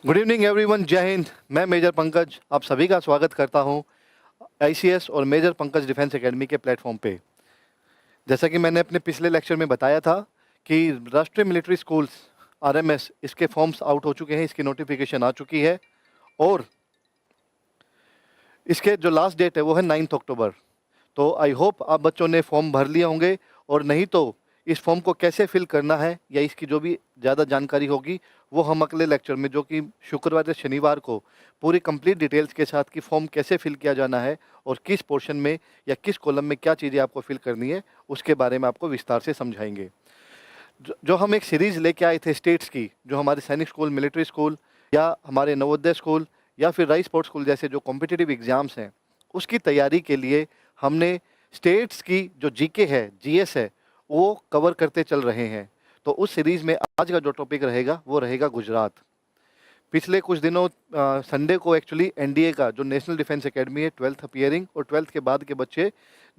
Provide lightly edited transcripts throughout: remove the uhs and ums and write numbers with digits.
Good evening everyone, जय हिंद। मैं major Pankaj आप सभी का स्वागत करता हूं आईसीएस और मेजर पंकज डिफेंस एकेडमी के प्लेटफॉर्म पे। जैसा कि मैंने अपने पिछले लेक्चर में बताया था कि राष्ट्रीय मिलिट्री स्कूल्स आरएमएस इसके फॉर्म्स आउट हो चुके हैं, इसकी नोटिफिकेशन आ चुकी है और इसके जो लास्ट डेट है वो है 9 अक्टूबर। तो आई होप आप बच्चों ने फॉर्म भर लिए होंगे, और नहीं तो इस फॉर्म को कैसे फिल करना है या इसकी जो भी ज़्यादा जानकारी होगी वो हम अगले लेक्चर में, जो कि शुक्रवार से शनिवार को, पूरी कंप्लीट डिटेल्स के साथ कि फॉर्म कैसे फिल किया जाना है और किस पोर्शन में या किस कॉलम में क्या चीज़ें आपको फिल करनी है, उसके बारे में आपको विस्तार से समझाएंगे। जो हम एक सीरीज़ लेके आए थे स्टेट्स की, जो हमारे सैनिक स्कूल, मिलिट्री स्कूल या हमारे नवोदय स्कूल या फिर राइस स्पोर्ट्स स्कूल जैसे जो कॉम्पिटिटिव एग्ज़ाम्स हैं, उसकी तैयारी के लिए हमने स्टेट्स की जो जीके है, जीएस है, वो कवर करते चल रहे हैं। तो उस सीरीज़ में आज का जो टॉपिक रहेगा वो रहेगा गुजरात। पिछले कुछ दिनों संडे को एक्चुअली एनडीए का जो नेशनल डिफेंस एकेडमी है 12th अपीयरिंग, और 12th के बाद के बच्चे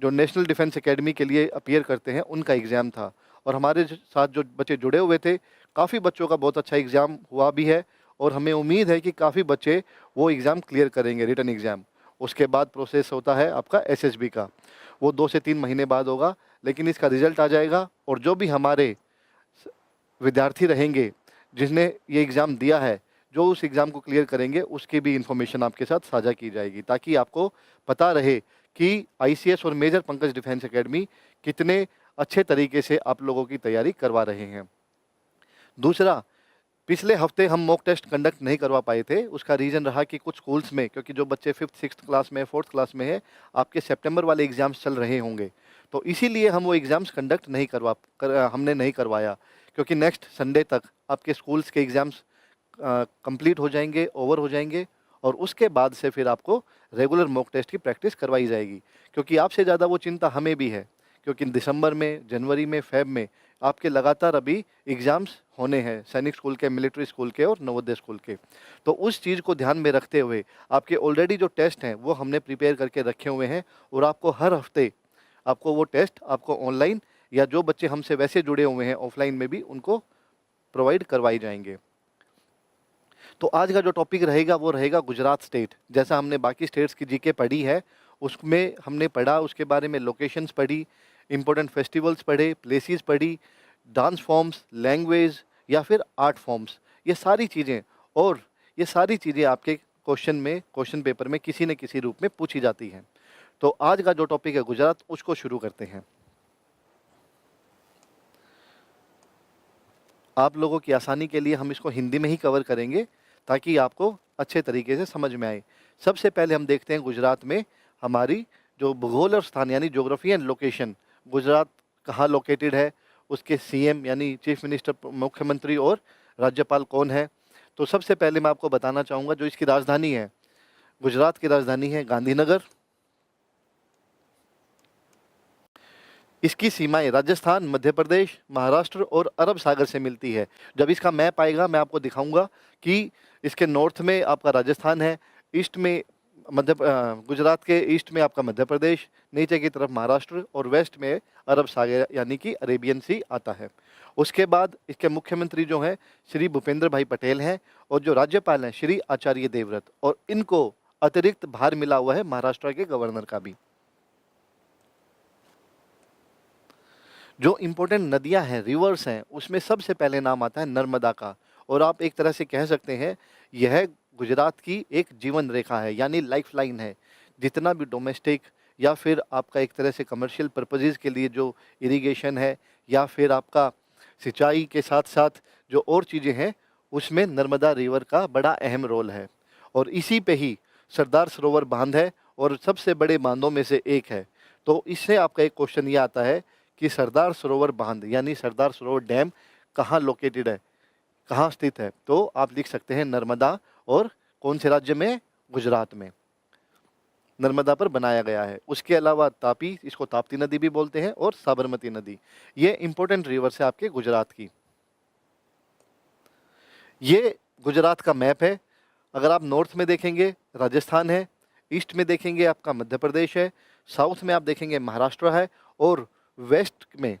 जो नेशनल डिफेंस एकेडमी के लिए अपीयर करते हैं उनका एग्ज़ाम था। और हमारे साथ जो बच्चे जुड़े हुए थे, काफ़ी बच्चों का बहुत अच्छा एग्ज़ाम हुआ भी है, और हमें उम्मीद है कि काफ़ी बच्चे वो एग्ज़ाम क्लियर करेंगे, रिटन एग्ज़ाम। उसके बाद प्रोसेस होता है आपका एसएसबी का, वो 2 से 3 महीने बाद होगा, लेकिन इसका रिजल्ट आ जाएगा और जो भी हमारे विद्यार्थी रहेंगे जिसने ये एग्ज़ाम दिया है, जो उस एग्ज़ाम को क्लियर करेंगे उसकी भी इन्फॉर्मेशन आपके साथ साझा की जाएगी, ताकि आपको पता रहे कि आईसीएस और मेजर पंकज डिफेंस एकेडमी कितने अच्छे तरीके से आप लोगों की तैयारी करवा रहे हैं। दूसरा, पिछले हफ्ते हम मॉक टेस्ट कंडक्ट नहीं करवा पाए थे। उसका रीज़न रहा कि कुछ स्कूल्स में, क्योंकि जो बच्चे 5th 6th क्लास में, 4th क्लास में है, आपके सितंबर वाले एग्ज़ाम्स चल रहे होंगे, तो इसीलिए हम वो एग्ज़ाम्स कंडक्ट नहीं हमने नहीं करवाया, क्योंकि नेक्स्ट संडे तक आपके स्कूल्स के एग्ज़ाम्स कंप्लीट हो जाएंगे, ओवर हो जाएंगे, और उसके बाद से फिर आपको रेगुलर मॉक टेस्ट की प्रैक्टिस करवाई जाएगी। क्योंकि आपसे ज़्यादा वो चिंता हमें भी है, क्योंकि दिसंबर में, जनवरी में, फेब में आपके लगातार अभी एग्ज़ाम्स होने हैं, सैनिक स्कूल के, मिलिट्री स्कूल के और नवोदय स्कूल के। तो उस चीज़ को ध्यान में रखते हुए आपके ऑलरेडी जो टेस्ट हैं वो हमने प्रिपेयर करके रखे हुए हैं, और आपको हर हफ्ते आपको वो टेस्ट आपको ऑनलाइन, या जो बच्चे हमसे वैसे जुड़े हुए हैं ऑफलाइन में भी, उनको प्रोवाइड करवाई जाएंगे। तो आज का जो टॉपिक रहेगा वो रहेगा गुजरात स्टेट। जैसा हमने बाकी स्टेट्स की जीके पढ़ी है, उसमें हमने पढ़ा, उसके बारे में लोकेशंस पढ़ी, इंपॉर्टेंट फेस्टिवल्स पढ़े, प्लेसेस पढ़ी, डांस फॉर्म्स, लैंग्वेज या फिर आर्ट फॉर्म्स, ये सारी चीज़ें, और ये सारी चीज़ें आपके क्वेश्चन पेपर में किसी न किसी रूप में पूछी जाती हैं। तो आज का जो टॉपिक है गुजरात, उसको शुरू करते हैं। आप लोगों की आसानी के लिए हम इसको हिंदी में ही कवर करेंगे, ताकि आपको अच्छे तरीके से समझ में आए। सबसे पहले हम देखते हैं गुजरात में हमारी जो भूगोल और स्थान यानी ज्योग्राफी एंड लोकेशन, गुजरात कहाँ लोकेटेड है, उसके सीएम यानी चीफ मिनिस्टर, मुख्यमंत्री और राज्यपाल कौन है। तो सबसे पहले मैं आपको बताना चाहूँगा जो इसकी राजधानी है, गुजरात की राजधानी है गांधीनगर। इसकी सीमाएं राजस्थान, मध्य प्रदेश, महाराष्ट्र और अरब सागर से मिलती है। जब इसका मैप आएगा मैं आपको दिखाऊंगा कि इसके नॉर्थ में आपका राजस्थान है, ईस्ट में गुजरात के ईस्ट में आपका मध्य प्रदेश, नीचे की तरफ महाराष्ट्र, और वेस्ट में अरब सागर यानी कि अरेबियन सी आता है। उसके बाद इसके मुख्यमंत्री जो हैं श्री भूपेंद्र भाई पटेल हैं, और जो राज्यपाल हैं श्री आचार्य देवव्रत, और इनको अतिरिक्त भार मिला हुआ है महाराष्ट्र के गवर्नर का भी। जो इम्पोर्टेंट नदियां हैं, रिवर्स हैं, उसमें सबसे पहले नाम आता है नर्मदा का, और आप एक तरह से कह सकते हैं यह गुजरात की एक जीवन रेखा है, यानी लाइफ लाइन है। जितना भी डोमेस्टिक या फिर आपका एक तरह से कमर्शियल पर्पजेज़ के लिए जो इरिगेशन है, या फिर आपका सिंचाई के साथ साथ जो और चीज़ें हैं, उसमें नर्मदा रिवर का बड़ा अहम रोल है। और इसी पे ही सरदार सरोवर बांध है, और सबसे बड़े बांधों में से एक है। तो इससे आपका एक क्वेश्चन ये आता है कि सरदार सरोवर बांध यानी सरदार सरोवर डैम कहाँ लोकेटेड है, कहाँ स्थित है। तो आप लिख सकते हैं नर्मदा, और कौन से राज्य में, गुजरात में नर्मदा पर बनाया गया है। उसके अलावा तापी, इसको ताप्ती नदी भी बोलते हैं, और साबरमती नदी, ये इंपॉर्टेंट रिवर्स है आपके गुजरात की। ये गुजरात का मैप है। अगर आप नॉर्थ में देखेंगे राजस्थान है, ईस्ट में देखेंगे आपका मध्य प्रदेश है, साउथ में आप देखेंगे महाराष्ट्र है, और वेस्ट में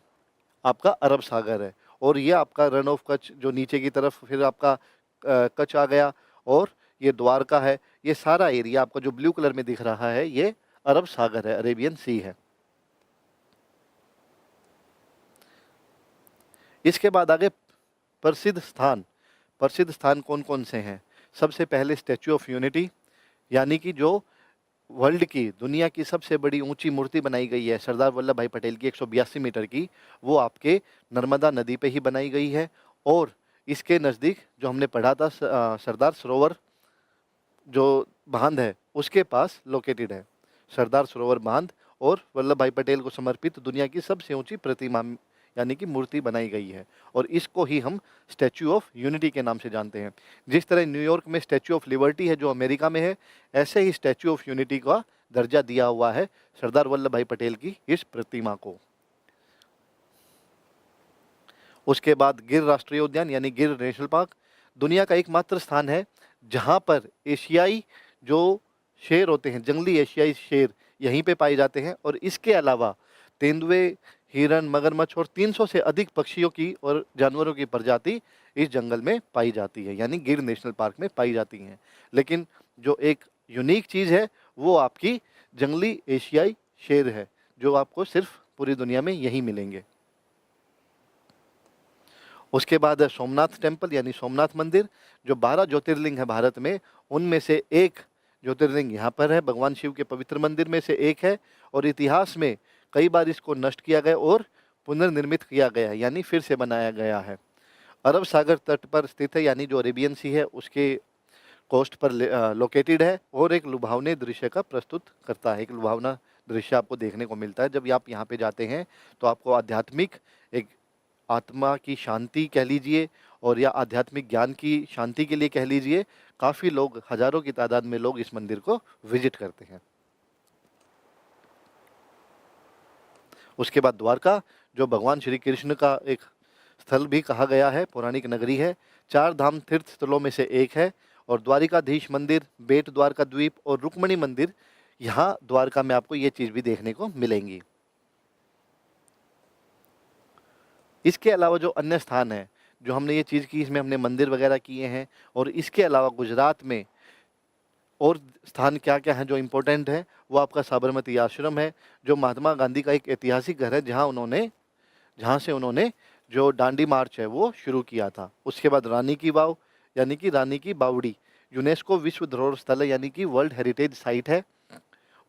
आपका अरब सागर है। और ये आपका रन ऑफ कच्छ जो नीचे की तरफ, फिर आपका कच्छ आ गया, और ये द्वारका है, ये सारा एरिया आपका जो ब्लू कलर में दिख रहा है ये अरब सागर है, अरेबियन सी है। इसके बाद आगे प्रसिद्ध स्थान। प्रसिद्ध स्थान कौन कौन से हैं? सबसे पहले स्टैच्यू ऑफ यूनिटी, यानी कि जो वर्ल्ड की, दुनिया की सबसे बड़ी ऊंची मूर्ति बनाई गई है सरदार वल्लभ भाई पटेल की 182 मीटर की, वो आपके नर्मदा नदी पे ही बनाई गई है। और इसके नज़दीक जो हमने पढ़ा था सरदार सरोवर जो बांध है उसके पास लोकेटेड है सरदार सरोवर बांध। और वल्लभ भाई पटेल को समर्पित दुनिया की सबसे ऊंची प्रतिमा यानी कि मूर्ति बनाई गई है, और इसको ही हम स्टैच्यू ऑफ यूनिटी के नाम से जानते हैं। जिस तरह न्यूयॉर्क में स्टैच्यू ऑफ लिबर्टी है जो अमेरिका में है, ऐसे ही स्टैच्यू ऑफ यूनिटी का दर्जा दिया हुआ है सरदार वल्लभ भाई पटेल की इस प्रतिमा को। उसके बाद गिर राष्ट्रीय उद्यान यानी गिर नेशनल पार्क दुनिया का एकमात्र स्थान है जहां पर एशियाई जो शेर होते हैं, जंगली एशियाई शेर यहीं पे पाए जाते हैं। और इसके अलावा तेंदुए, हिरन, मगरमच्छ और 300 से अधिक पक्षियों की और जानवरों की प्रजाति इस जंगल में पाई जाती है, यानी गिर नेशनल पार्क में पाई जाती हैं। लेकिन जो एक यूनिक चीज़ है वो आपकी जंगली एशियाई शेर है, जो आपको सिर्फ पूरी दुनिया में यहीं मिलेंगे। उसके बाद है सोमनाथ टेम्पल यानी सोमनाथ मंदिर, जो 12 ज्योतिर्लिंग है भारत में, उनमें से एक ज्योतिर्लिंग यहाँ पर है, भगवान शिव के पवित्र मंदिर में से एक है। और इतिहास में कई बार इसको नष्ट किया गया और पुनर्निर्मित किया गया है, यानी फिर से बनाया गया है। अरब सागर तट पर स्थित है, यानी जो अरेबियन सी है उसके कोस्ट पर लोकेटेड है, और एक लुभावने दृश्य का प्रस्तुत करता है। एक लुभावना दृश्य आपको देखने को मिलता है जब आप यहाँ पे जाते हैं, तो आपको आध्यात्मिक एक आत्मा की शांति कह लीजिए, और या आध्यात्मिक ज्ञान की शांति के लिए कह लीजिए, काफ़ी लोग, हजारों की तादाद में लोग इस मंदिर को विजिट करते हैं। उसके बाद द्वारका, जो भगवान श्री कृष्ण का एक स्थल भी कहा गया है, पौराणिक नगरी है, 4 धाम तीर्थ स्थलों में से एक है। और द्वारिकाधीश मंदिर, बेट द्वारका द्वीप और रुक्मणी मंदिर, यहाँ द्वारका में आपको ये चीज़ भी देखने को मिलेंगी। इसके अलावा जो अन्य स्थान हैं, जो हमने ये चीज़ की, इसमें हमने मंदिर वगैरह किए हैं, और इसके अलावा गुजरात में और स्थान क्या क्या हैं जो इम्पोर्टेंट है, वो आपका साबरमती आश्रम है, जो महात्मा गांधी का एक ऐतिहासिक घर है, जहाँ से उन्होंने जो दांडी मार्च है वो शुरू किया था। उसके बाद रानी की वाव यानी कि रानी की बावड़ी, यूनेस्को विश्व धरोहर स्थल है, यानी कि वर्ल्ड हेरिटेज साइट है।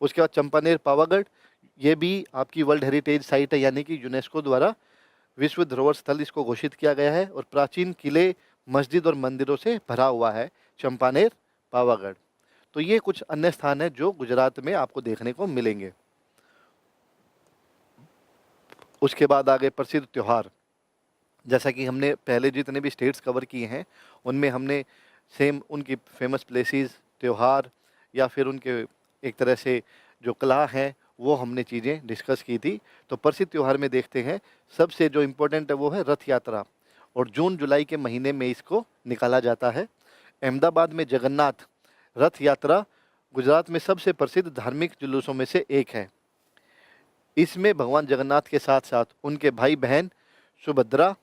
उसके बाद चंपानेर पावागढ़, ये भी आपकी वर्ल्ड हेरिटेज साइट है, यानी कि यूनेस्को द्वारा विश्व धरोहर स्थल इसको घोषित किया गया है। और प्राचीन किले, मस्जिद और मंदिरों से भरा हुआ है चंपानेर पावागढ़। तो ये कुछ अन्य स्थान हैं जो गुजरात में आपको देखने को मिलेंगे। उसके बाद आगे प्रसिद्ध त्यौहार, जैसा कि हमने पहले जितने भी स्टेट्स कवर किए हैं उनमें हमने सेम उनकी फेमस प्लेसेस, त्यौहार या फिर उनके एक तरह से जो कला है वो हमने चीज़ें डिस्कस की थी। तो प्रसिद्ध त्यौहार में देखते हैं, सबसे जो इम्पोर्टेंट है वो है रथ यात्रा, और जून जुलाई के महीने में इसको निकाला जाता है। अहमदाबाद में जगन्नाथ रथ यात्रा गुजरात में सबसे प्रसिद्ध धार्मिक जुलूसों में से एक है। इसमें भगवान जगन्नाथ के साथ साथ उनके भाई बहन सुभद्रा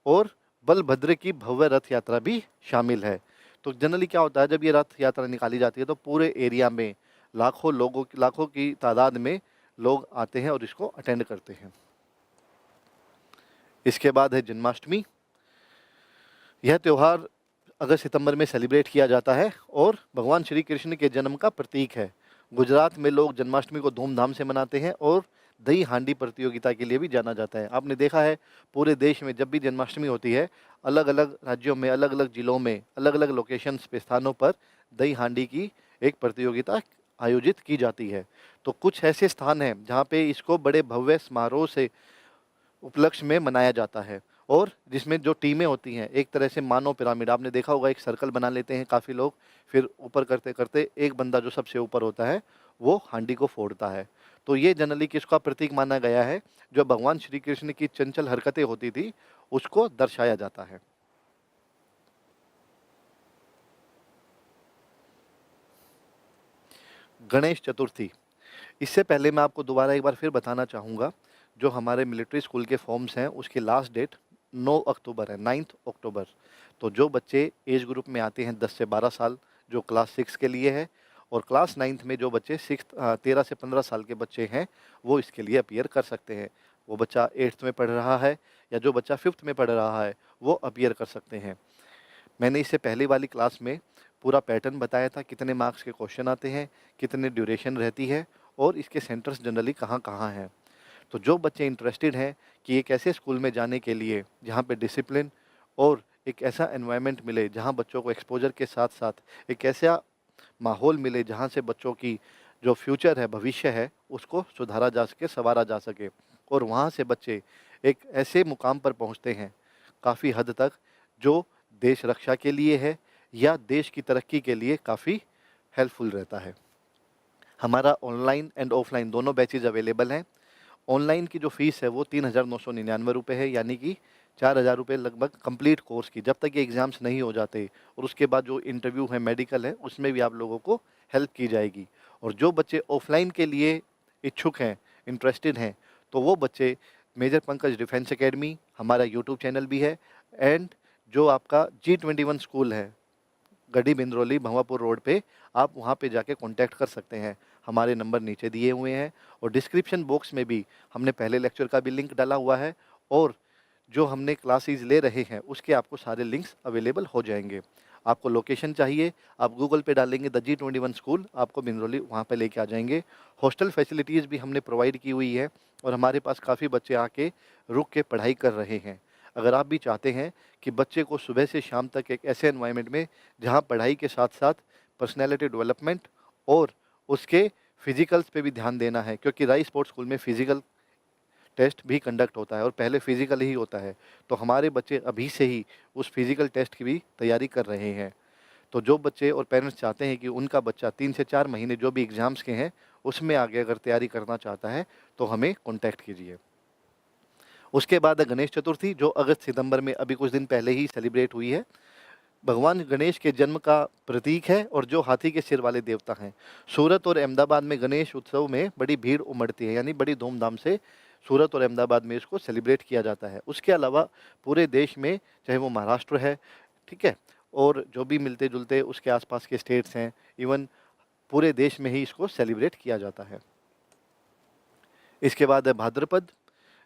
और बलभद्र की भव्य रथ यात्रा भी शामिल है। तो जनरली क्या होता है, जब ये रथ यात्रा निकाली जाती है तो पूरे एरिया में लाखों की तादाद में लोग आते हैं और इसको अटेंड करते हैं। इसके बाद है जन्माष्टमी। यह त्यौहार अगस्त सितंबर में सेलिब्रेट किया जाता है और भगवान श्री कृष्ण के जन्म का प्रतीक है। गुजरात में लोग जन्माष्टमी को धूमधाम से मनाते हैं और दही हांडी प्रतियोगिता के लिए भी जाना जाता है। आपने देखा है पूरे देश में जब भी जन्माष्टमी होती है, अलग अलग राज्यों में, अलग अलग जिलों में, अलग अलग लोकेशंस पे, स्थानों पर दही हांडी की एक प्रतियोगिता आयोजित की जाती है। तो कुछ ऐसे स्थान हैं जहाँ पे इसको बड़े भव्य समारोह से उपलक्ष्य में मनाया जाता है, और जिसमें जो टीमें होती हैं, एक तरह से मानव पिरामिड, आपने देखा होगा एक सर्कल बना लेते हैं काफ़ी लोग, फिर ऊपर करते करते एक बंदा जो सबसे ऊपर होता है वो हांडी को फोड़ता है। तो ये जनरली किसका प्रतीक माना गया है, जो भगवान श्री कृष्ण की चंचल हरकतें होती थी उसको दर्शाया जाता है। गणेश चतुर्थी, इससे पहले मैं आपको दोबारा एक बार फिर बताना चाहूँगा, जो हमारे मिलिट्री स्कूल के फॉर्म्स हैं उसकी लास्ट डेट 9 अक्टूबर है, 9 अक्टूबर। तो जो बच्चे एज ग्रुप में आते हैं 10 से 12 साल, जो क्लास 6 के लिए है, और क्लास 9th में जो बच्चे 13 से 15 साल के बच्चे हैं, वो इसके लिए अपीयर कर सकते हैं। वो बच्चा 8th में पढ़ रहा है या जो बच्चा 5th में पढ़ रहा है, वो अपीयर कर सकते हैं। मैंने इससे पहले वाली क्लास में पूरा पैटर्न बताया था, कितने मार्क्स के क्वेश्चन आते हैं, कितने ड्यूरेशन रहती है और इसके सेंटर्स जनरली कहाँ-कहाँ हैं। तो जो बच्चे इंटरेस्टेड हैं कि एक ऐसे स्कूल में जाने के लिए जहाँ पे डिसिप्लिन और एक ऐसा एनवायरनमेंट मिले जहाँ बच्चों को एक्सपोजर के साथ-साथ एक ऐसा माहौल मिले जहाँ से बच्चों की जो फ्यूचर है, भविष्य है, उसको सुधारा जा सके, सँवारा जा सके और वहाँ से बच्चे एक ऐसे मुकाम पर पहुँचते हैं काफ़ी हद तक, जो देश रक्षा के लिए है या देश की तरक्की के लिए काफ़ी हेल्पफुल रहता है। हमारा ऑनलाइन एंड ऑफलाइन दोनों बैचेज़ अवेलेबल हैं। ऑनलाइन की जो फ़ीस है वो 3,999 रुपये है, यानी कि 4,000 रुपये लगभग कंप्लीट कोर्स की, जब तक ये एग्ज़ाम्स नहीं हो जाते और उसके बाद जो इंटरव्यू है, मेडिकल है, उसमें भी आप लोगों को हेल्प की जाएगी। और जो बच्चे ऑफलाइन के लिए इच्छुक हैं, इंटरेस्टेड हैं, तो वो बच्चे मेजर पंकज डिफेंस एकेडमी, हमारा यूट्यूब चैनल भी है, एंड जो आपका G21 स्कूल है, गढ़ी बिंद्रोली भंवापुर रोड पे, आप वहाँ पे जाके कॉन्टैक्ट कर सकते हैं। हमारे नंबर नीचे दिए हुए हैं और डिस्क्रिप्शन बॉक्स में भी हमने पहले लेक्चर का भी लिंक डाला हुआ है और जो हमने क्लासेस ले रहे हैं उसके आपको सारे लिंक्स अवेलेबल हो जाएंगे। आपको लोकेशन चाहिए, आप गूगल पे डालेंगे द G21 स्कूल, आपको बिंद्रोली वहाँ पे लेके आ जाएंगे। हॉस्टल फैसिलिटीज़ भी हमने प्रोवाइड की हुई है और हमारे पास काफ़ी बच्चे आके रुक के पढ़ाई कर रहे हैं। अगर आप भी चाहते हैं कि बच्चे को सुबह से शाम तक एक ऐसे एनवायरनमेंट में जहाँ पढ़ाई के साथ-साथ पर्सनैलिटी डेवलपमेंट और उसके फिज़िकल्स पे भी ध्यान देना है, क्योंकि राइस स्पोर्ट्स स्कूल में फिज़िकल टेस्ट भी कंडक्ट होता है और पहले फिज़िकल ही होता है। तो हमारे बच्चे अभी से ही उस फिज़िकल टेस्ट की भी तैयारी कर रहे हैं। तो जो बच्चे और पेरेंट्स चाहते हैं कि उनका बच्चा 3 से 4 महीने जो भी एग्ज़ाम्स के हैं, उसमें आगे अगर तैयारी करना चाहता है, तो हमें कॉन्टैक्ट कीजिए। उसके बाद है गणेश चतुर्थी, जो अगस्त-सितंबर में अभी कुछ दिन पहले ही सेलिब्रेट हुई है। भगवान गणेश के जन्म का प्रतीक है और जो हाथी के सिर वाले देवता हैं। सूरत और अहमदाबाद में गणेश उत्सव में बड़ी भीड़ उमड़ती है, यानी बड़ी धूमधाम से सूरत और अहमदाबाद में इसको सेलिब्रेट किया जाता है। उसके अलावा पूरे देश में, चाहे वो महाराष्ट्र है, ठीक है, और जो भी मिलते-जुलते उसके आसपास के स्टेट्स हैं, इवन पूरे देश में ही इसको सेलिब्रेट किया जाता है। इसके बाद है भाद्रपद,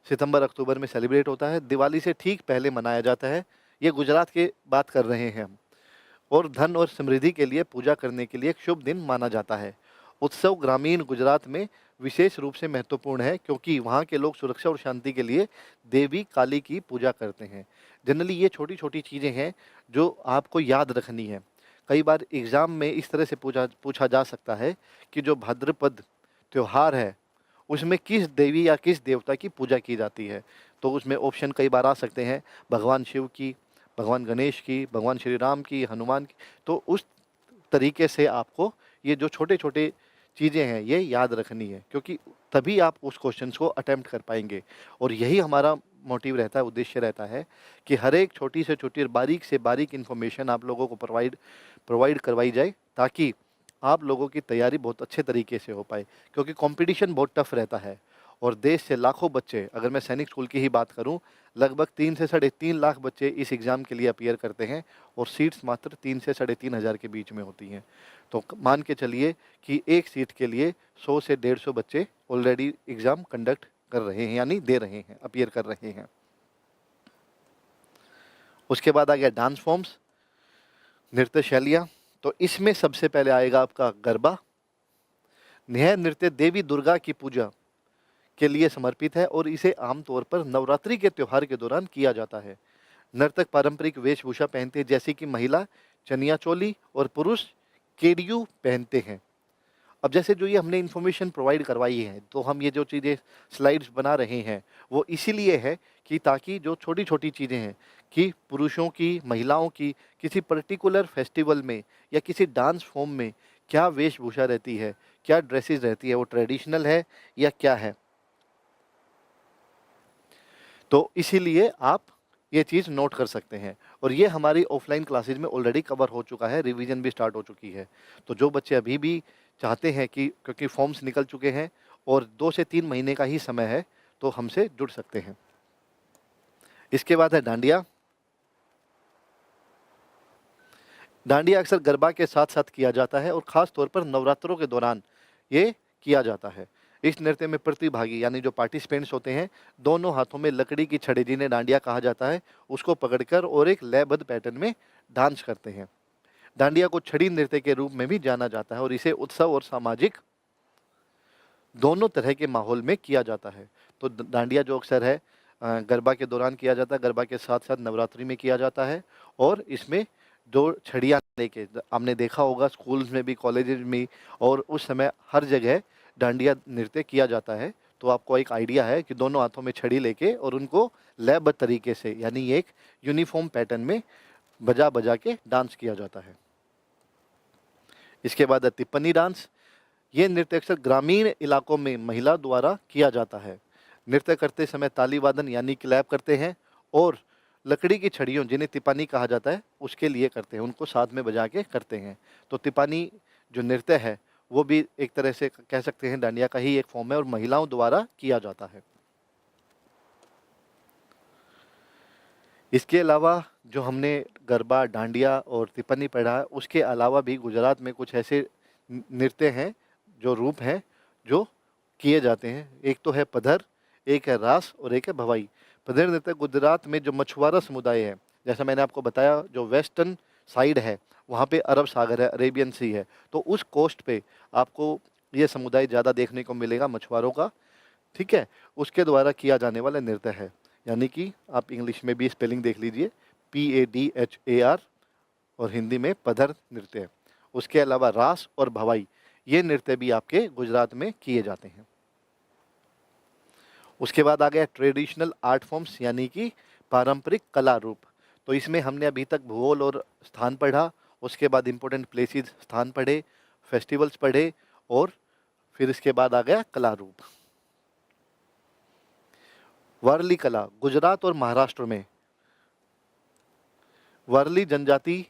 सितंबर-अक्टूबर में सेलिब्रेट होता है। दिवाली से ठीक पहले मनाया जाता है। ये गुजरात की बात कर रहे हैं हम। और धन और समृद्धि के लिए पूजा करने के लिए एक शुभ दिन माना जाता है। उत्सव ग्रामीण गुजरात में विशेष रूप से महत्वपूर्ण है, क्योंकि वहाँ के लोग सुरक्षा और शांति के लिए देवी काली की पूजा करते हैं। जनरली ये छोटी-छोटी चीज़ें हैं जो आपको याद रखनी है। कई बार एग्ज़ाम में इस तरह से पूछा पूछा जा सकता है कि जो भाद्रपद त्योहार है, उसमें किस देवी या किस देवता की पूजा की जाती है? तो उसमें ऑप्शन कई बार आ सकते हैं, भगवान शिव की, भगवान गणेश की, भगवान श्री राम की, हनुमान की। तो उस तरीके से आपको ये जो छोटे-छोटे चीज़ें हैं, ये याद रखनी है, क्योंकि तभी आप उस क्वेश्चंस को अटेम्प्ट कर पाएँगे। और यही हमारा मोटिव रहता है, उद्देश्य रहता है कि हर एक छोटी से छोटी और बारीक से बारीक इन्फॉर्मेशन आप लोगों को प्रोवाइड करवाई जाए, ताकि आप लोगों की तैयारी बहुत अच्छे तरीके से हो पाए। क्योंकि कॉम्पिटिशन बहुत टफ रहता है और देश से लाखों बच्चे, अगर मैं सैनिक स्कूल की ही बात करूं, लगभग 3 से साढ़े 3 लाख बच्चे इस एग्ज़ाम के लिए अपीयर करते हैं और सीट्स मात्र 3 से साढ़े 3 हज़ार के बीच में होती हैं। तो मान के चलिए कि एक सीट के लिए 100 से 150 बच्चे ऑलरेडी एग्ज़ाम कंडक्ट कर रहे हैं, यानी दे रहे हैं, अपीयर कर रहे हैं। उसके बाद आ गया डांस फॉर्म्स, नृत्य शैलियाँ। तो इसमें सबसे पहले आएगा आपका गरबा। यह नृत्य देवी दुर्गा की पूजा के लिए समर्पित है और इसे आमतौर पर नवरात्रि के त्योहार के दौरान किया जाता है। नर्तक पारंपरिक वेशभूषा पहनते हैं, जैसे कि महिला चनिया चोली और पुरुष केडियू पहनते हैं। अब जैसे जो ये हमने इन्फॉर्मेशन प्रोवाइड करवाई है, तो हम ये जो चीज़ें स्लाइड्स बना रहे हैं, वो इसीलिए है कि ताकि जो छोटी-छोटी चीज़ें हैं कि पुरुषों की, महिलाओं की किसी पर्टिकुलर फेस्टिवल में या किसी डांस फॉर्म में क्या वेशभूषा रहती है, क्या ड्रेसेस रहती है, वो ट्रेडिशनल है या क्या है। तो इसीलिए आप ये चीज़ नोट कर सकते हैं और ये हमारी ऑफलाइन क्लासेज में ऑलरेडी कवर हो चुका है, रिवीजन भी स्टार्ट हो चुकी है। तो जो बच्चे अभी भी चाहते हैं कि, क्योंकि फॉर्म्स निकल चुके हैं और 2 से 3 महीने का ही समय है, तो हमसे जुड़ सकते हैं। इसके बाद है डांडिया। डांडिया अक्सर गरबा के साथ साथ किया जाता है और ख़ास तौर पर नवरात्रों के दौरान ये किया जाता है। इस नृत्य में प्रतिभागी यानी जो पार्टिसिपेंट्स होते हैं, दोनों हाथों में लकड़ी की छड़ी, जिन्हें डांडिया कहा जाता है, उसको पकड़कर और एक लयबद्ध पैटर्न में डांस करते हैं। डांडिया को छड़ी नृत्य के रूप में भी जाना जाता है और इसे उत्सव और सामाजिक दोनों तरह के माहौल में किया जाता है। तो डांडिया जो अक्सर है गरबा के दौरान किया जाता है, गरबा के साथ साथ नवरात्रि में किया जाता है। और इसमें दो छड़ियाँ लेके आपने देखा होगा स्कूल्स में भी, कॉलेजेस में, और उस समय हर जगह डांडिया नृत्य किया जाता है। तो आपको एक आइडिया है कि दोनों हाथों में छड़ी लेके और उनको लयबद्ध तरीके से, यानी एक यूनिफॉर्म पैटर्न में बजा बजा के डांस किया जाता है। इसके बाद है तिप्पनी डांस। ये नृत्य अक्सर ग्रामीण इलाकों में महिला द्वारा किया जाता है। नृत्य करते समय ताली वादन यानी क्लैप करते हैं और लकड़ी की छड़ियों, जिन्हें तिपानी कहा जाता है, उसके लिए करते हैं, उनको साथ में बजा के करते हैं। तो तिपानी जो नृत्य है वो भी एक तरह से कह सकते हैं डांडिया का ही एक फॉर्म है और महिलाओं द्वारा किया जाता है। इसके अलावा जो हमने गरबा, डांडिया और तिपन्नी पढ़ा, उसके अलावा भी गुजरात में कुछ ऐसे नृत्य हैं, जो रूप हैं, जो किए जाते हैं। एक तो है पधर, एक है रास और एक है भवाई। पधर नृत्य गुजरात में जो मछुआरा समुदाय है, जैसा मैंने आपको बताया, जो वेस्टर्न साइड है वहाँ पे अरब सागर है, अरेबियन सी है, तो उस कोस्ट पे आपको ये समुदाय ज़्यादा देखने को मिलेगा मछुआरों का। ठीक है, उसके द्वारा किया जाने वाला नृत्य है, यानी कि आप इंग्लिश में भी स्पेलिंग देख लीजिए, PADHAR, और हिंदी में पधर नृत्य। उसके अलावा रास और भवाई, ये नृत्य भी आपके गुजरात में किए जाते हैं। उसके बाद आ गया ट्रेडिशनल आर्ट फॉर्म्स, यानी कि पारंपरिक कला रूप। तो इसमें हमने अभी तक भूगोल और स्थान पढ़ा, उसके बाद इम्पोर्टेंट प्लेसेस स्थान पढ़े, फेस्टिवल्स पढ़े, और फिर इसके बाद आ गया कला रूप। वारली कला गुजरात और महाराष्ट्र में वारली जनजाति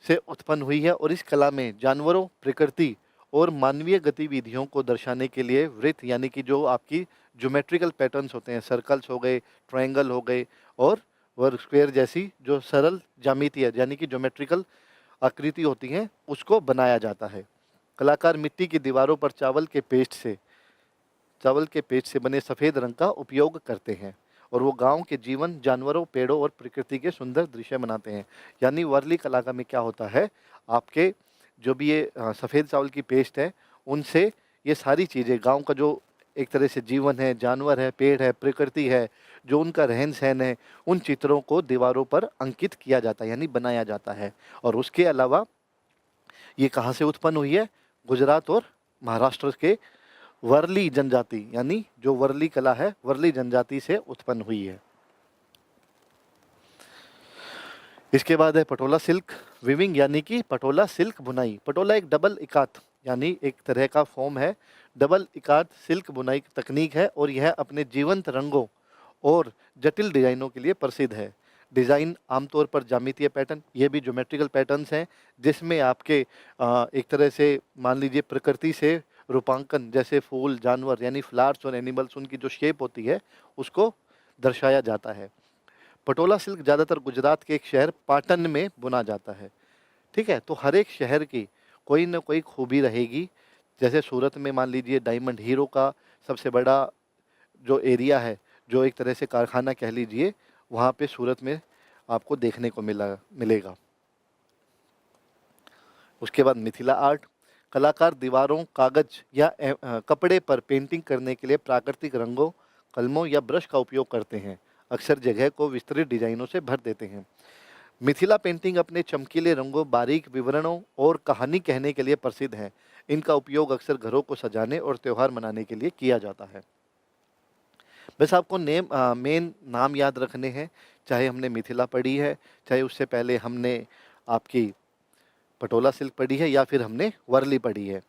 से उत्पन्न हुई है और इस कला में जानवरों, प्रकृति और मानवीय गतिविधियों को दर्शाने के लिए वृत्त, यानी कि जो आपकी ज्योमेट्रिकल पैटर्न्स होते हैं, सर्कल्स हो गए, ट्रायंगल हो गए, और वर्ग स्क्वायर जैसी जो सरल ज्यामिति है, यानी कि ज्योमेट्रिकल आकृति होती हैं, उसको बनाया जाता है। कलाकार मिट्टी की दीवारों पर चावल के पेस्ट से बने सफ़ेद रंग का उपयोग करते हैं और वो गांव के जीवन, जानवरों, पेड़ों और प्रकृति के सुंदर दृश्य बनाते हैं। यानी वर्ली कला का में क्या होता है, आपके जो भी ये सफ़ेद चावल की पेस्ट है, उनसे ये सारी चीज़ें, गांव का जो एक तरह से जीवन है, जानवर है, पेड़ है, प्रकृति है, जो उनका रहन सहन है, उन चित्रों को दीवारों पर अंकित किया जाता है, यानी बनाया जाता है। और उसके अलावा ये कहाँ से उत्पन्न हुई है, गुजरात और महाराष्ट्र के वर्ली जनजाति, यानी जो वर्ली कला है, वर्ली जनजाति से उत्पन्न हुई है। इसके बाद है पटोला सिल्क विविंग, यानी कि पटोला सिल्क बुनाई। पटोला एक डबल इकात, यानी एक तरह का फॉर्म है, डबल इकात सिल्क बुनाई तकनीक है और यह अपने जीवंत रंगों और जटिल डिजाइनों के लिए प्रसिद्ध है। डिज़ाइन आमतौर पर ज्यामितीय पैटर्न, ये भी ज्योमेट्रिकल पैटर्न्स हैं, जिसमें आपके एक तरह से मान लीजिए प्रकृति से रूपांकन, जैसे फूल, जानवर, यानी फ्लावर्स और एनिमल्स, उनकी जो शेप होती है उसको दर्शाया जाता है। पटोला सिल्क ज़्यादातर गुजरात के एक शहर पाटन में बुना जाता है। ठीक है, तो हर एक शहर की कोई ना कोई खूबी रहेगी। जैसे सूरत में मान लीजिए डायमंड हीरो का सबसे बड़ा जो एरिया है, जो एक तरह से कारखाना कह लीजिए, वहाँ पे सूरत में आपको देखने को मिलेगा। उसके बाद मिथिला आर्ट, कलाकार दीवारों, कागज या कपड़े पर पेंटिंग करने के लिए प्राकृतिक रंगों, कलमों या ब्रश का उपयोग करते हैं। अक्सर जगह को विस्तृत डिजाइनों से भर देते हैं। मिथिला पेंटिंग अपने चमकीले रंगों, बारीक विवरणों और कहानी कहने के लिए प्रसिद्ध है। इनका उपयोग अक्सर घरों को सजाने और त्यौहार मनाने के लिए किया जाता है। बस आपको मेन नाम याद रखने हैं, चाहे हमने मिथिला पढ़ी है, चाहे उससे पहले हमने आपकी पटोला सिल्क पढ़ी है, या फिर हमने वर्ली पढ़ी है।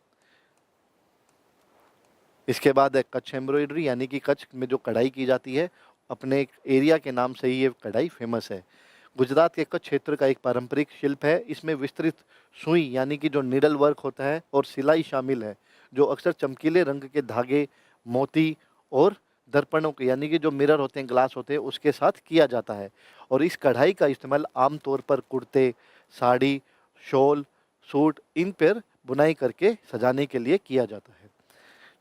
इसके बाद है कच्छ एम्ब्रॉयडरी, यानी कि कच्छ में जो कढ़ाई की जाती है, अपने एरिया के नाम से ही ये कढ़ाई फेमस है। गुजरात के कच्छ क्षेत्र का एक पारंपरिक शिल्प है। इसमें विस्तृत सुई, यानी कि जो निडल वर्क होता है, और सिलाई शामिल है, जो अक्सर चमकीले रंग के धागे, मोती और दर्पणों के यानी कि जो मिरर होते हैं, ग्लास होते हैं, उसके साथ किया जाता है। और इस कढ़ाई का इस्तेमाल आमतौर पर कुर्ते, साड़ी, शॉल, सूट इन पर बुनाई करके सजाने के लिए किया जाता है।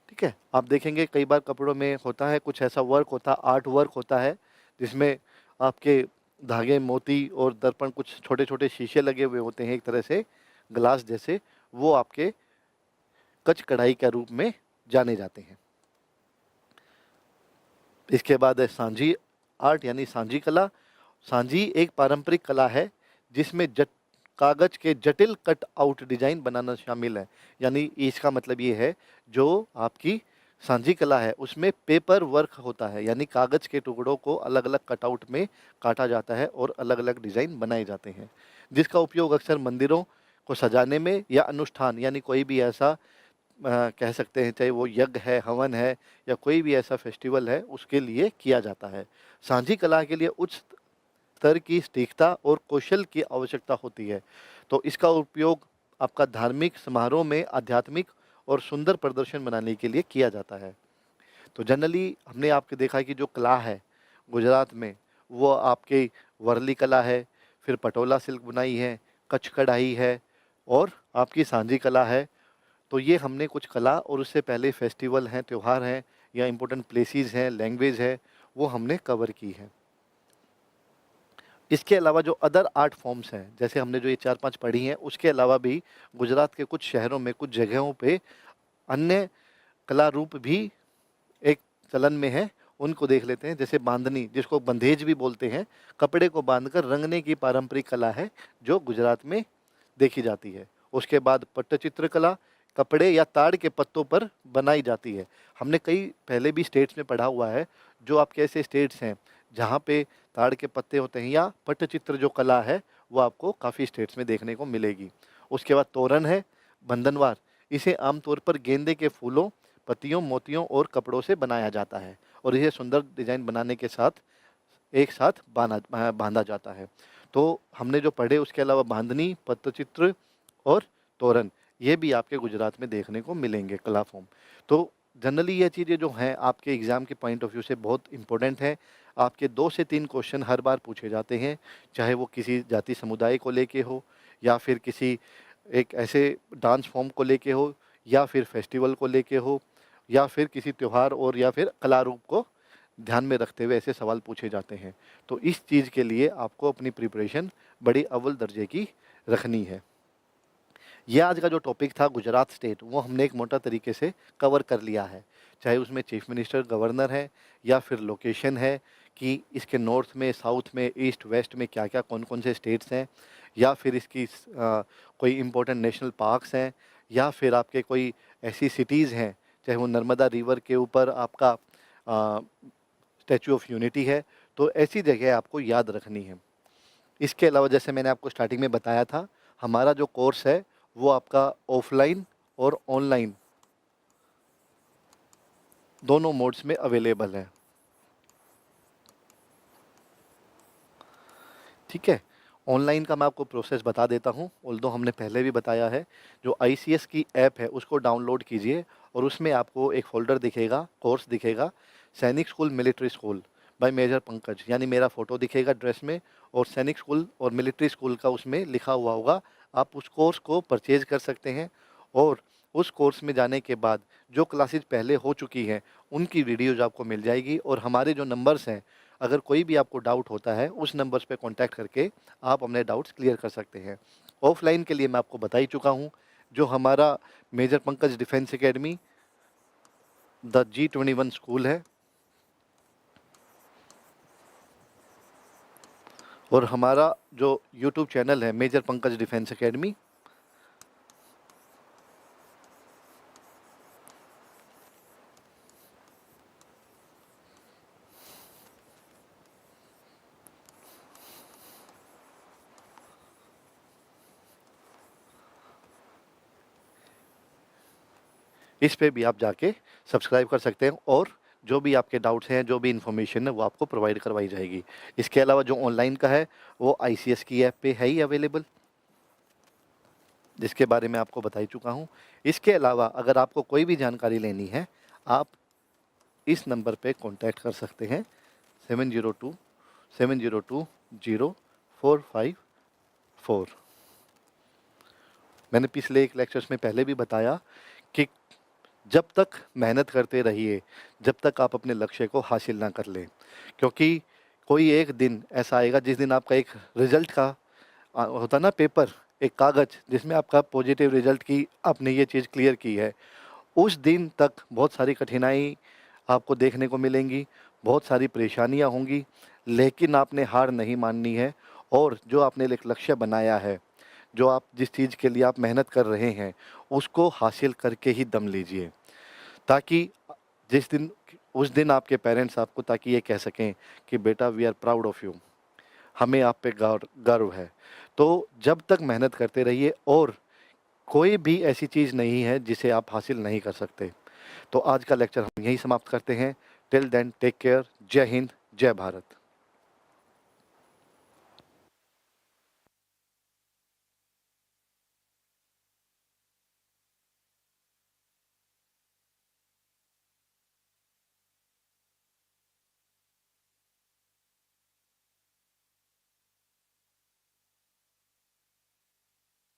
ठीक है, आप देखेंगे कई बार कपड़ों में होता है कुछ ऐसा वर्क होता है, आर्ट वर्क होता है, जिसमें आपके धागे, मोती और दर्पण, कुछ छोटे-छोटे शीशे लगे हुए होते हैं एक तरह से ग्लास जैसे, वो आपके कच कढ़ाई के रूप में जाने जाते हैं। इसके बाद है सांझी आर्ट यानी सांझी कला। सांझी एक पारंपरिक कला है जिसमें कागज के जटिल कट आउट डिजाइन बनाना शामिल है। यानी इसका मतलब ये है, जो आपकी सांझी कला है उसमें पेपर वर्क होता है, यानी कागज के टुकड़ों को अलग अलग कटआउट में काटा जाता है और अलग अलग डिजाइन बनाए जाते हैं, जिसका उपयोग अक्सर मंदिरों को सजाने में या अनुष्ठान यानी कोई भी ऐसा कह सकते हैं, चाहे वो यज्ञ है, हवन है या कोई भी ऐसा फेस्टिवल है, उसके लिए किया जाता है। सांझी कला के लिए उच्च स्तर की सटीकता और कौशल की आवश्यकता होती है। तो इसका उपयोग आपका धार्मिक समारोह में आध्यात्मिक और सुंदर प्रदर्शन बनाने के लिए किया जाता है। तो जनरली हमने आपके देखा है कि जो कला है गुजरात में, वो आपकी वर्ली कला है, फिर पटोला सिल्क बुनाई है, कच्छ कढ़ाई है और आपकी सांझी कला है। तो ये हमने कुछ कला और उससे पहले फेस्टिवल हैं, त्योहार हैं या इम्पोर्टेंट प्लेसेस हैं, लैंग्वेज है, वो हमने कवर की है। इसके अलावा जो अदर आर्ट फॉर्म्स हैं, जैसे हमने जो ये 4-5 पढ़ी हैं, उसके अलावा भी गुजरात के कुछ शहरों में, कुछ जगहों पे अन्य कला रूप भी एक चलन में है, उनको देख लेते हैं। जैसे बांधनी, जिसको बंधेज भी बोलते हैं, कपड़े को बांधकर रंगने की पारंपरिक कला है, जो गुजरात में देखी जाती है। उसके बाद पट्टचित्र कला, कपड़े या ताड़ के पत्तों पर बनाई जाती है। हमने कई पहले भी स्टेट्स में पढ़ा हुआ है, जो आपके ऐसे स्टेट्स हैं जहाँ पे ताड़ के पत्ते होते हैं या पट्टचित्र जो कला है, वो आपको काफ़ी स्टेट्स में देखने को मिलेगी। उसके बाद तोरण है, बंधनवार, इसे आमतौर पर गेंदे के फूलों, पत्तियों, मोतियों और कपड़ों से बनाया जाता है और इसे सुंदर डिजाइन बनाने के साथ एक साथ बांधा जाता है। तो हमने जो पढ़े उसके अलावा बांधनी, पट्टचित्र और तोरण, ये भी आपके गुजरात में देखने को मिलेंगे कला फॉर्म। तो जनरली ये चीज़ें जो हैं आपके एग्ज़ाम के पॉइंट ऑफ व्यू से बहुत इम्पोर्टेंट हैं। आपके 2 से 3 क्वेश्चन हर बार पूछे जाते हैं, चाहे वो किसी जाति समुदाय को लेके हो या फिर किसी एक ऐसे डांस फॉर्म को लेके हो या फिर फेस्टिवल को लेके हो या फिर किसी त्योहार और या फिर कला रूप को ध्यान में रखते हुए ऐसे सवाल पूछे जाते हैं। तो इस चीज़ के लिए आपको अपनी प्रिपरेशन बड़ी अव्वल दर्जे की रखनी है। ये आज का जो टॉपिक था गुजरात स्टेट, वो हमने एक मोटा तरीके से कवर कर लिया है। चाहे उसमें चीफ मिनिस्टर, गवर्नर है या फिर लोकेशन है कि इसके नॉर्थ में, साउथ में, ईस्ट, वेस्ट में क्या-क्या, कौन-कौन से स्टेट्स हैं या फिर इसकी कोई इम्पोर्टेंट नेशनल पार्क्स हैं या फिर आपके कोई ऐसी सिटीज़ हैं, चाहे वो नर्मदा रिवर के ऊपर आपका अ, स्टैच्यू ऑफ यूनिटी है, तो ऐसी जगह आपको याद रखनी है। इसके अलावा जैसे मैंने आपको स्टार्टिंग में बताया था, हमारा जो कोर्स है वो आपका ऑफ़लाइन और ऑनलाइन दोनों मोड्स में अवेलेबल है। ठीक है? ऑनलाइन का मैं आपको प्रोसेस बता देता हूँ, ऑल्दो हमने पहले भी बताया है। जो आईसीएस की ऐप है उसको डाउनलोड कीजिए और उसमें आपको एक फ़ोल्डर दिखेगा, कोर्स दिखेगा, Sainik school military school by major Pankaj, यानी मेरा फ़ोटो दिखेगा ड्रेस में और सैनिक स्कूल और मिलिट्री स्कूल का उसमें लिखा हुआ होगा। आप उस कोर्स को परचेज़ कर सकते हैं और उस कोर्स में जाने के बाद जो क्लासेस पहले हो चुकी हैं, उनकी वीडियोज़ आपको मिल जाएगी और हमारे जो नंबर्स हैं, अगर कोई भी आपको डाउट होता है, उस नंबर्स पे कॉन्टैक्ट करके आप अपने डाउट्स क्लियर कर सकते हैं। ऑफ़लाइन के लिए मैं आपको बता ही चुका हूँ, जो हमारा major Pankaj defence academy the G21 school है और हमारा जो यूट्यूब चैनल है मेजर पंकज डिफेंस एकेडमी। इस पे भी आप जाके सब्सक्राइब कर सकते हैं और जो भी आपके डाउट्स हैं, जो भी इन्फॉर्मेशन है, वो आपको प्रोवाइड करवाई जाएगी। इसके अलावा जो ऑनलाइन का है, वो आईसीएस की ऐप पे है ही अवेलेबल, जिसके बारे में आपको बता ही चुका हूँ। इसके अलावा अगर आपको कोई भी जानकारी लेनी है, आप इस नंबर पे कांटेक्ट कर सकते हैं 7027020454। मैंने पिछले एक लेक्चर्स में पहले भी बताया कि जब तक मेहनत करते रहिए, जब तक आप अपने लक्ष्य को हासिल ना कर लें, क्योंकि कोई एक दिन ऐसा आएगा जिस दिन आपका एक रिजल्ट का होता ना पेपर, एक कागज़ जिसमें आपका पॉजिटिव रिजल्ट की आपने ये चीज़ क्लियर की है, उस दिन तक बहुत सारी कठिनाई आपको देखने को मिलेंगी, बहुत सारी परेशानियाँ होंगी, लेकिन आपने हार नहीं माननी है और जो आपने एक लक्ष्य बनाया है, जो आप जिस चीज़ के लिए आप मेहनत कर रहे हैं, उसको हासिल करके ही दम लीजिए। ताकि जिस दिन उस दिन आपके पेरेंट्स आपको ताकि ये कह सकें कि बेटा we are proud of you, हमें आप पे गर्व है। तो जब तक मेहनत करते रहिए और कोई भी ऐसी चीज़ नहीं है जिसे आप हासिल नहीं कर सकते। तो आज का लेक्चर हम यहीं समाप्त करते हैं। Till then take care. Jai Hind, जय भारत।